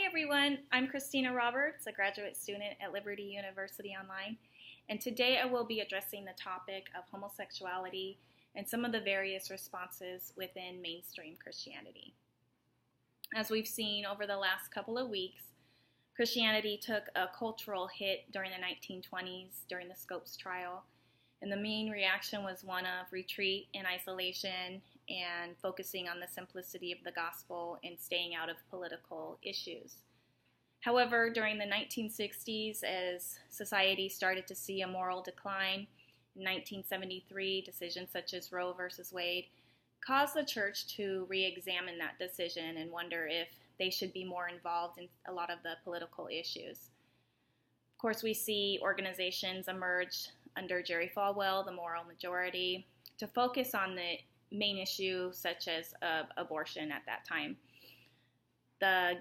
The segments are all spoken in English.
everyone, I'm Christina Roberts, a graduate student at Liberty University Online, and today I will be addressing the topic of homosexuality and some of the various responses within mainstream Christianity. As we've seen over the last couple of weeks, Christianity took a cultural hit during the 1920s during the Scopes trial, and the main reaction was one of retreat and isolation and focusing on the simplicity of the gospel and staying out of political issues. However, during the 1960s, as society started to see a moral decline, in 1973, decisions such as Roe versus Wade caused the church to re-examine that decision and wonder if they should be more involved in a lot of the political issues. Of course, we see organizations emerge under Jerry Falwell, the Moral Majority, to focus on the main issue such as abortion at that time. The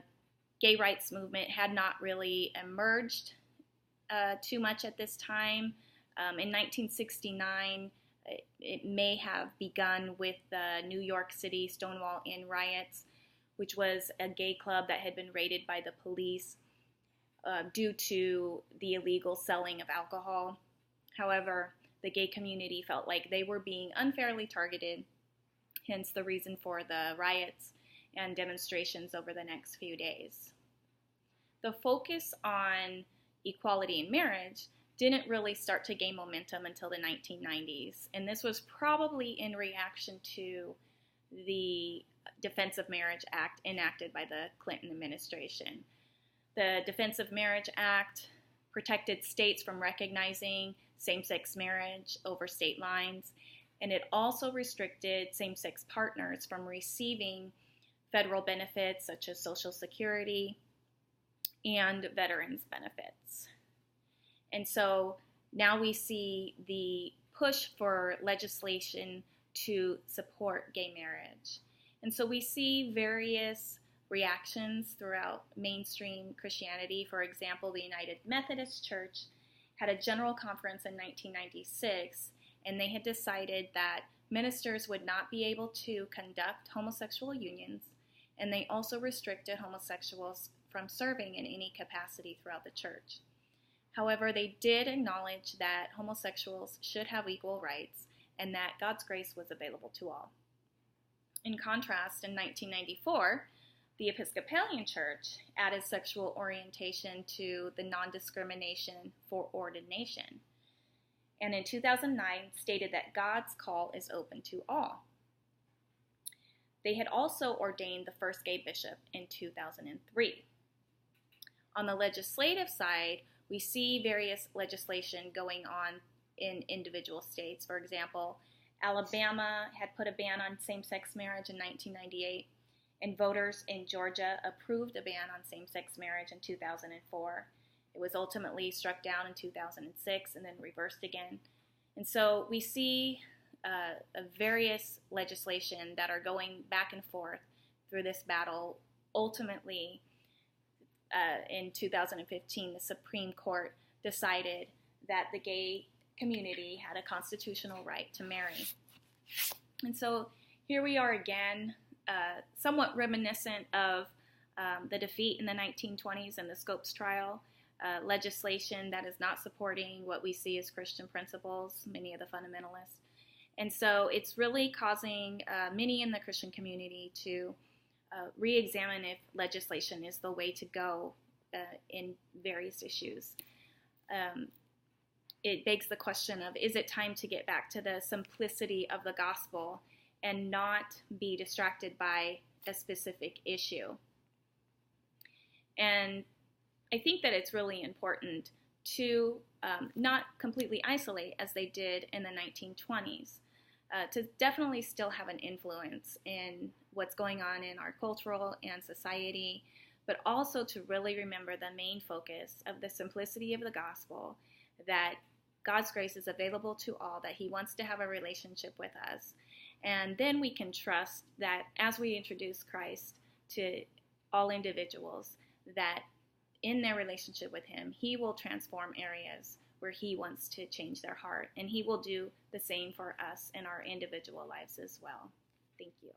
gay rights movement had not really emerged too much at this time. In 1969, it may have begun with the New York City Stonewall Inn riots, which was a gay club that had been raided by the police due to the illegal selling of alcohol. However, the gay community felt like they were being unfairly targeted, hence the reason for the riots and demonstrations over the next few days. The focus on equality in marriage didn't really start to gain momentum until the 1990s, and this was probably in reaction to the Defense of Marriage Act enacted by the Clinton administration. The Defense of Marriage Act protected states from recognizing same-sex marriage over state lines, and it also restricted same-sex partners from receiving federal benefits such as Social Security and veterans benefits. And so now we see the push for legislation to support gay marriage. And so we see various reactions throughout mainstream Christianity. For example, the United Methodist Church had a general conference in 1996, and they had decided that ministers would not be able to conduct homosexual unions, and they also restricted homosexuals from serving in any capacity throughout the church. However, they did acknowledge that homosexuals should have equal rights and that God's grace was available to all. In contrast, in 1994, the Episcopalian Church added sexual orientation to the non-discrimination for ordination, and in 2009 stated that God's call is open to all. They had also ordained the first gay bishop in 2003. On the legislative side, we see various legislation going on in individual states. For example, Alabama had put a ban on same-sex marriage in 1998, and voters in Georgia approved a ban on same-sex marriage in 2004. It was ultimately struck down in 2006 and then reversed again. And so we see various legislation that are going back and forth through this battle. Ultimately, in 2015, the Supreme Court decided that the gay community had a constitutional right to marry. And so here we are again, somewhat reminiscent of the defeat in the 1920s and the Scopes trial, legislation that is not supporting what we see as Christian principles, many of the fundamentalists. And so it's really causing many in the Christian community to re-examine if legislation is the way to go in various issues. It begs the question of, is it time to get back to the simplicity of the gospel and not be distracted by a specific issue? And I think that it's really important to not completely isolate as they did in the 1920s, to definitely still have an influence in what's going on in our cultural and society, but also to really remember the main focus of the simplicity of the gospel, that God's grace is available to all, that He wants to have a relationship with us. And then we can trust that as we introduce Christ to all individuals, that in their relationship with Him, He will transform areas where He wants to change their heart. And He will do the same for us in our individual lives as well. Thank you.